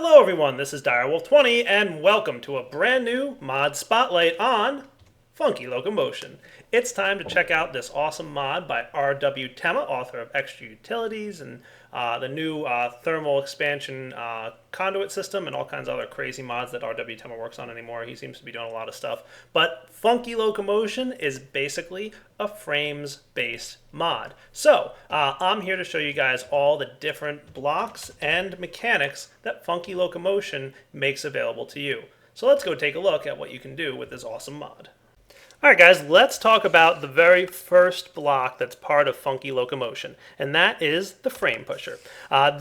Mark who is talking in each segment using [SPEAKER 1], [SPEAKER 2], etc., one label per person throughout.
[SPEAKER 1] Hello everyone, this is Direwolf20 and welcome to a brand new mod spotlight on Funky Locomotion. It's time to check out this awesome mod by R.W. Tema, author of Extra Utilities and the new thermal expansion conduit system and all kinds of other crazy mods that R.W. Tema works on anymore. He seems to be doing a lot of stuff. But Funky Locomotion is basically a frames-based mod. So I'm here to show you guys all the different blocks and mechanics that Funky Locomotion makes available to you. So let's go take a look at what you can do with this awesome mod. Alright guys, let's talk about the very first block that's part of Funky Locomotion, and that is the frame pusher.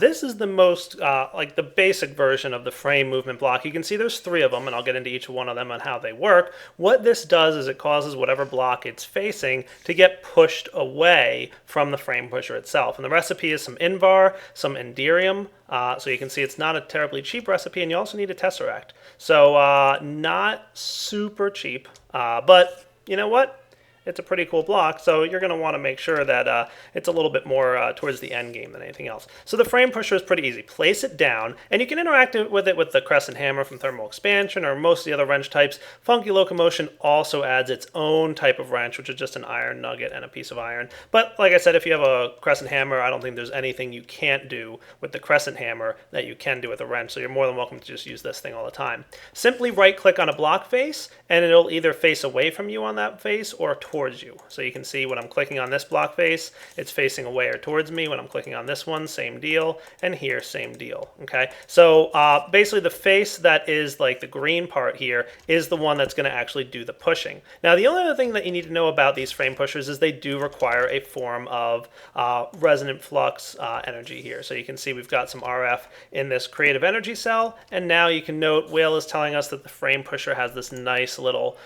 [SPEAKER 1] This is the most, like the basic version of the frame movement block. You can see there's three of them, and I'll get into each one of them and how they work. What this does is it causes whatever block it's facing to get pushed away from the frame pusher itself. And the recipe is some Invar, some Enderium, so you can see it's not a terribly cheap recipe, and you also need a Tesseract. So not super cheap, but you know what? It's a pretty cool block, so you're going to want to make sure that it's a little bit more towards the end game than anything else. So the frame pusher is pretty easy. Place it down, and you can interact with it with the crescent hammer from thermal expansion or most of the other wrench types. Funky Locomotion also adds its own type of wrench, which is just an iron nugget and a piece of iron. But like I said, if you have a crescent hammer, I don't think there's anything you can't do with the crescent hammer that you can do with a wrench, so you're more than welcome to just use this thing all the time. Simply right-click on a block face, and it'll either face away from you on that face or towards you. So you can see when I'm clicking on this block face, it's facing away or towards me. When I'm clicking on this one, same deal, and here, same deal. Okay, so basically the face that is like the green part here is the one that's going to actually do the pushing. Now the only other thing that you need to know about these frame pushers is they do require a form of resonant flux energy here. So you can see we've got some RF in this creative energy cell, and now you can note Whale is telling us that the frame pusher has this nice little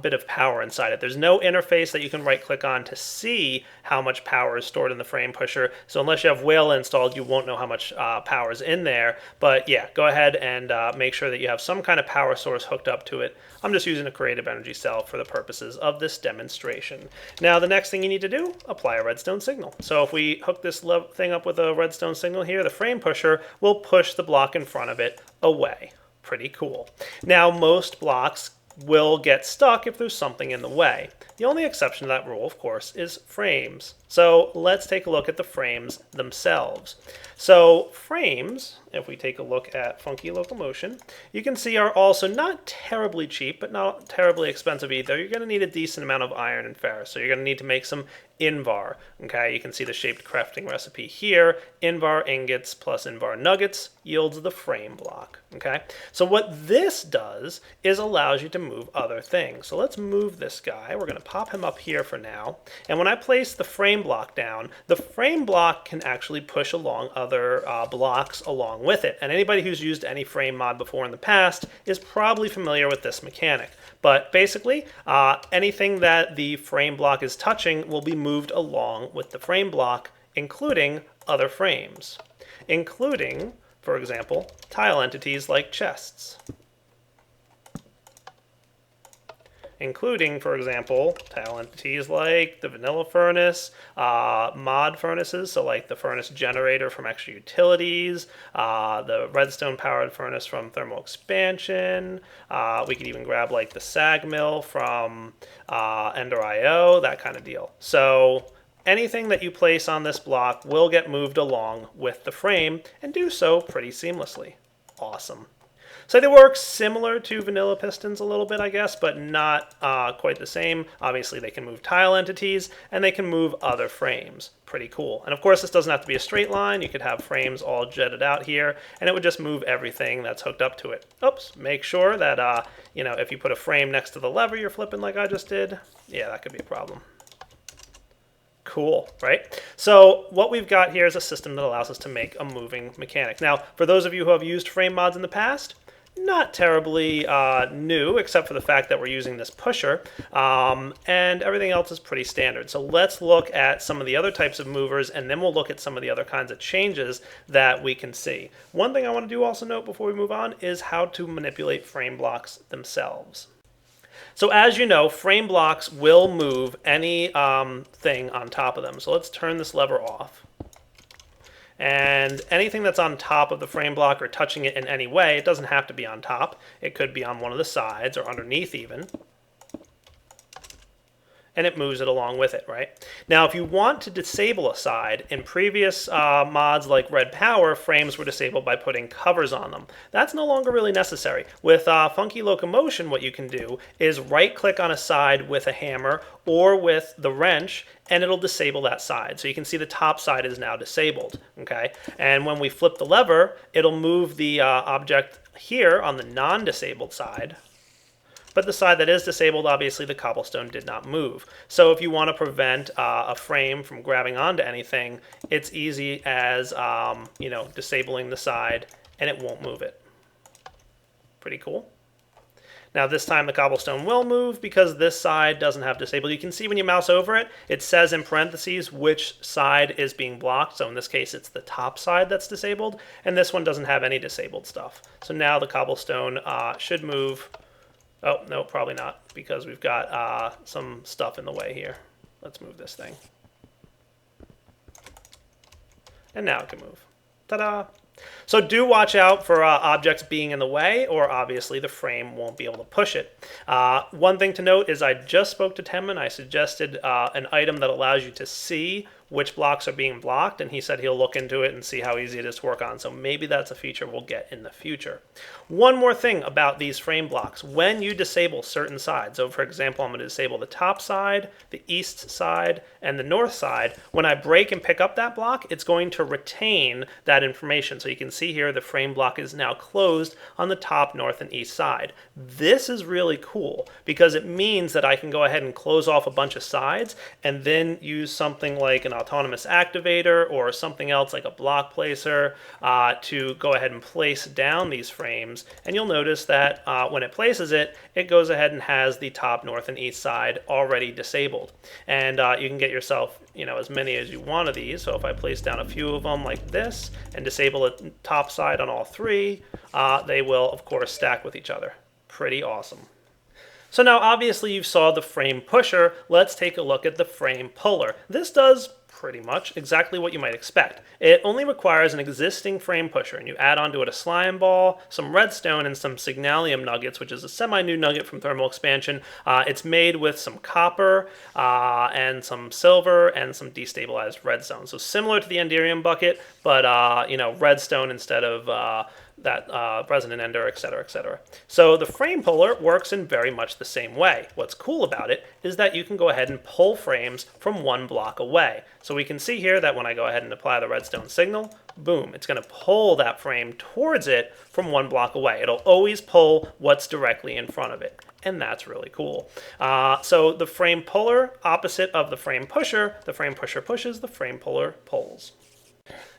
[SPEAKER 1] bit of power inside it. There's no interface that you can right click on to see how much power is stored in the frame pusher. So unless you have Whale installed, you won't know how much power is in there. But yeah, go ahead and make sure that you have some kind of power source hooked up to it. I'm just using a creative energy cell for the purposes of this demonstration. Now the next thing you need to do, apply a redstone signal. So if we hook this thing up with a redstone signal here, the frame pusher will push the block in front of it away. Pretty cool. Now most blocks will get stuck if there's something in the way. The only exception to that rule, of course, is frames. So let's take a look at the frames themselves. So frames, if we take a look at Funky Locomotion, you can see are also not terribly cheap, but not terribly expensive either. You're going to need a decent amount of iron and ferrous, so you're going to need to make some Invar. Okay, you can see the shaped crafting recipe here. Invar ingots plus Invar nuggets yields the frame block. Okay, so what this does is allows you to move other things. So let's move this guy. We're going to pop him up here for now. And when I place the frame block down, the frame block can actually push along other blocks along with it. And anybody who's used any frame mod before in the past is probably familiar with this mechanic. But basically, anything that the frame block is touching will be moved along with the frame block, including other frames, including, for example, tile entities like chests. Including, for example, tile entities like the vanilla furnace, mod furnaces, so like the furnace generator from Extra Utilities, the redstone powered furnace from thermal expansion. We could even grab like the sag mill from Ender.io, that kind of deal. So anything that you place on this block will get moved along with the frame and do so pretty seamlessly. Awesome. So they work similar to vanilla pistons a little bit, I guess, but not quite the same. Obviously, they can move tile entities, and they can move other frames. Pretty cool. And of course, this doesn't have to be a straight line. You could have frames all jetted out here, and it would just move everything that's hooked up to it. Oops, make sure that, you know, if you put a frame next to the lever you're flipping like I just did, yeah, that could be a problem. Cool, right? So what we've got here is a system that allows us to make a moving mechanic. Now, for those of you who have used frame mods in the past, not terribly new, except for the fact that we're using this pusher, and everything else is pretty standard. So let's look at some of the other types of movers, and then we'll look at some of the other kinds of changes that we can see. One thing I want to do also note before we move on is how to manipulate frame blocks themselves. So as you know, frame blocks will move any thing on top of them. So let's turn this lever off. And anything that's on top of the frame block or touching it in any way, it doesn't have to be on top. It could be on one of the sides or underneath even. And it moves it along with it, right? Now, if you want to disable a side, in previous mods like Red Power, frames were disabled by putting covers on them. That's no longer really necessary. With Funky Locomotion, what you can do is right-click on a side with a hammer or with the wrench, and it'll disable that side. So you can see the top side is now disabled, okay? And when we flip the lever, it'll move the object here on the non-disabled side. But the side that is disabled, obviously the cobblestone did not move. So if you want to prevent a frame from grabbing onto anything, it's easy as disabling the side, and it won't move it. Pretty cool. Now this time the cobblestone will move because this side doesn't have disabled. You can see when you mouse over it, it says in parentheses which side is being blocked. So in this case, it's the top side that's disabled, and this one doesn't have any disabled stuff. So now the cobblestone should move. Oh, no, probably not, because we've got some stuff in the way here. Let's move this thing. And now it can move. Ta-da! So do watch out for objects being in the way, or obviously the frame won't be able to push it. One thing to note is I just spoke to Tim and I suggested an item that allows you to see which blocks are being blocked, and he said he'll look into it and see how easy it is to work on. So maybe that's a feature we'll get in the future. One more thing about these frame blocks. When you disable certain sides, so for example, I'm going to disable the top side, the east side, and the north side, when I break and pick up that block, it's going to retain that information. So you can see here the frame block is now closed on the top, north, and east side. This is really cool because it means that I can go ahead and close off a bunch of sides and then use something like an autonomous activator or something else like a block placer to go ahead and place down these frames. And you'll notice that when it places it, it goes ahead and has the top, north, and east side already disabled. And you can get yourself as many as you want of these. So if I place down a few of them like this and disable the top side on all three, they will of course stack with each other. Pretty awesome. So now obviously you saw the frame pusher. Let's take a look at the frame puller. This does pretty much exactly what you might expect. It only requires an existing frame pusher, and you add onto it a slime ball, some redstone, and some signalium nuggets, which is a semi-new nugget from thermal expansion. It's made with some copper and some silver and some destabilized redstone. So similar to the Enderium bucket, but redstone instead of that resonant ender, etc., etc. So the frame puller works in very much the same way. What's cool about it is that you can go ahead and pull frames from one block away. So we can see here that when I go ahead and apply the redstone signal, boom, it's going to pull that frame towards it from one block away. It'll always pull what's directly in front of it. And that's really cool. So the frame puller, opposite of the frame pusher pushes, the frame puller pulls.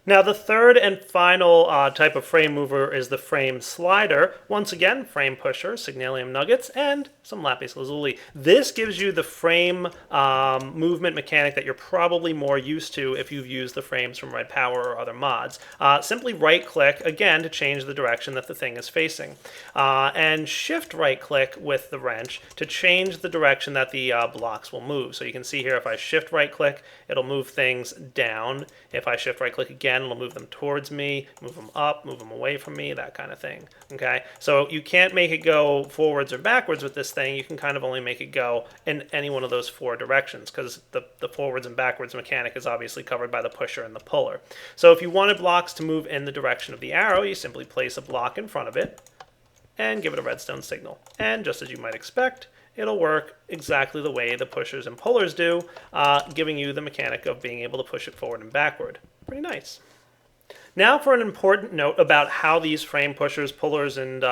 [SPEAKER 1] Now the third and final type of frame mover is the frame slider. Once again, frame pusher, signalium nuggets, and some lapis lazuli. This gives you the frame movement mechanic that you're probably more used to if you've used the frames from Red Power or other mods. Simply right click, again, to change the direction that the thing is facing. And shift right click with the wrench to change the direction that the blocks will move. So you can see here if I shift right click, it'll move things down. If I shift right click again, it'll move them towards me, move them up, move them away from me, that kind of thing. Okay, so you can't make it go forwards or backwards with this thing. You can kind of only make it go in any one of those four directions because the forwards and backwards mechanic is obviously covered by the pusher and the puller. So if you wanted blocks to move in the direction of the arrow, you simply place a block in front of it and give it a redstone signal. And just as you might expect, it'll work exactly the way the pushers and pullers do, giving you the mechanic of being able to push it forward and backward. Pretty nice. Now for an important note about how these frame pushers, pullers, and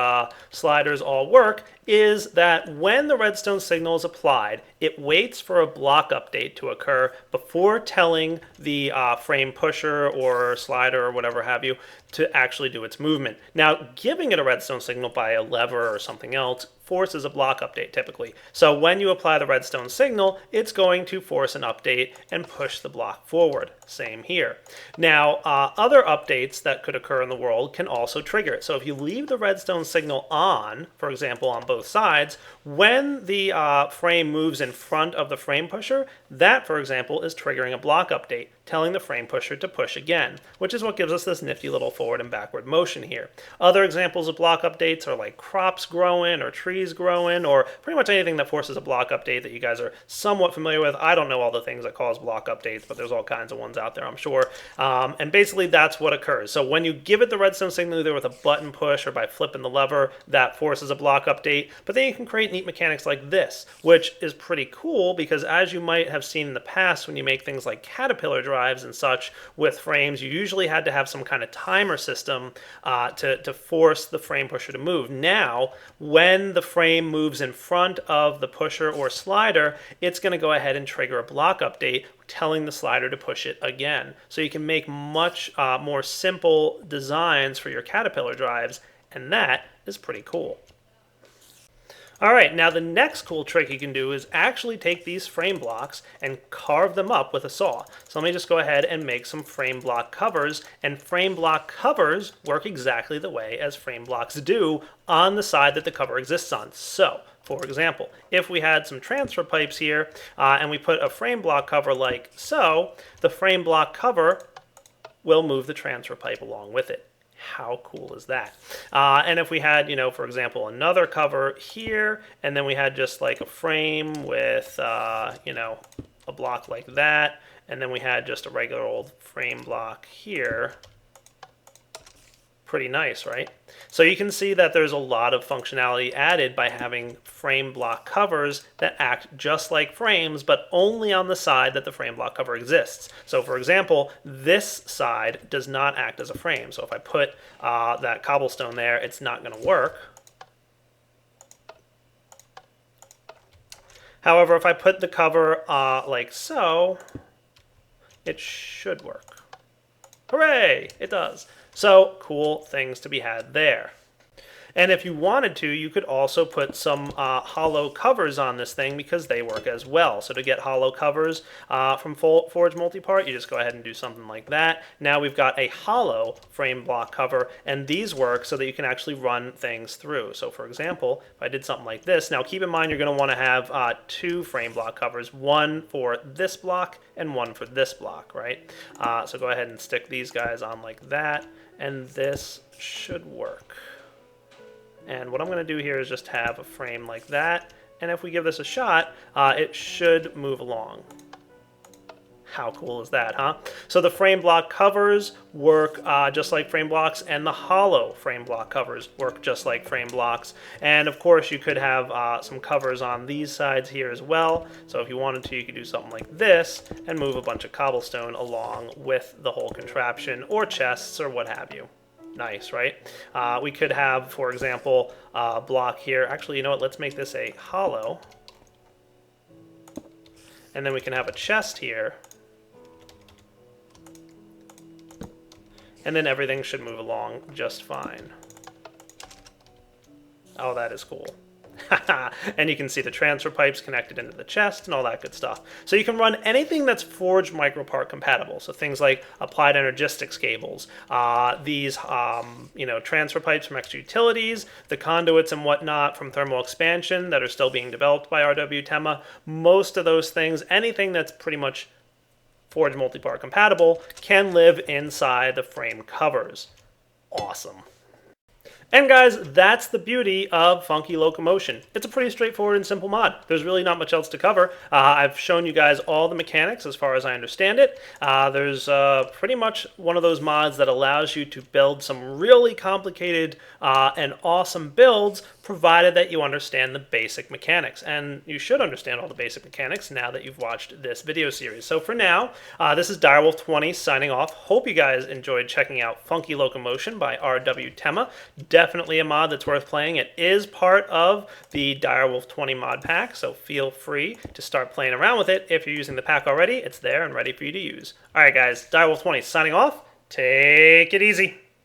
[SPEAKER 1] sliders all work is that when the redstone signal is applied, it waits for a block update to occur before telling the frame pusher or slider or whatever have you to actually do its movement. Now, giving it a redstone signal by a lever or something else forces a block update typically. So when you apply the redstone signal, it's going to force an update and push the block forward. Same here. Now, other updates that could occur in the world can also trigger it. So if you leave the redstone signal on, for example, on both sides, when the frame moves in front of the frame pusher, that, for example, is triggering a block update. telling the frame pusher to push again, which is what gives us this nifty little forward and backward motion here. Other examples of block updates are like crops growing or trees growing or pretty much anything that forces a block update that you guys are somewhat familiar with. I don't know all the things that cause block updates, but there's all kinds of ones out there, I'm sure. And basically that's what occurs. So when you give it the redstone signal either with a button push or by flipping the lever, that forces a block update. But then you can create neat mechanics like this, which is pretty cool because as you might have seen in the past when you make things like caterpillar drives and such with frames, you usually had to have some kind of timer system to force the frame pusher to move. Now, when the frame moves in front of the pusher or slider, it's going to go ahead and trigger a block update telling the slider to push it again. So you can make much more simple designs for your caterpillar drives, and that is pretty cool. All right, now the next cool trick you can do is actually take these frame blocks and carve them up with a saw. So let me just go ahead and make some frame block covers, and frame block covers work exactly the way as frame blocks do on the side that the cover exists on. So, for example, if we had some transfer pipes here and we put a frame block cover like so, the frame block cover will move the transfer pipe along with it. How cool is that? And if we had, for example, another cover here, and then we had just like a frame with, a block like that, and then we had just a regular old frame block here. Pretty nice, right? So you can see that there's a lot of functionality added by having frame block covers that act just like frames, but only on the side that the frame block cover exists. So for example, this side does not act as a frame. So if I put that cobblestone there, it's not going to work. However, if I put the cover like so, it should work. Hooray! It does. So, cool things to be had there. And if you wanted to, you could also put some hollow covers on this thing because they work as well. So to get hollow covers from Forge Multipart, you just go ahead and do something like that. Now we've got a hollow frame block cover, and these work so that you can actually run things through. So for example, if I did something like this, now keep in mind you're going to want to have two frame block covers, one for this block and one for this block, right? So go ahead and stick these guys on like that, and this should work. And what I'm going to do here is just have a frame like that, and if we give this a shot, it should move along. How cool is that, huh? So the frame block covers work just like frame blocks, and the hollow frame block covers work just like frame blocks. And of course you could have some covers on these sides here as well. So if you wanted to, you could do something like this and move a bunch of cobblestone along with the whole contraption, or chests, or what have you. Nice, right? We could have, for example, a block here. Actually, you know what? Let's make this a hollow. And then we can have a chest here. And then everything should move along just fine. Oh, that is cool. And you can see the transfer pipes connected into the chest and all that good stuff. So you can run anything that's Forge Micropart compatible. So things like applied energistics cables, these transfer pipes from extra utilities, the conduits and whatnot from thermal expansion that are still being developed by RW Tema. Most of those things, anything that's pretty much Forge Multipart compatible, can live inside the frame covers. Awesome. And guys, that's the beauty of Funky Locomotion. It's a pretty straightforward and simple mod. There's really not much else to cover. I've shown you guys all the mechanics as far as I understand it. There's pretty much one of those mods that allows you to build some really complicated and awesome builds, provided that you understand the basic mechanics. And you should understand all the basic mechanics now that you've watched this video series. So for now, this is Direwolf20 signing off. Hope you guys enjoyed checking out Funky Locomotion by RW Tema. Definitely a mod that's worth playing. It is part of the Direwolf20 mod pack, so feel free to start playing around with it. If you're using the pack already, it's there and ready for you to use. Alright guys, Direwolf20 signing off. Take it easy.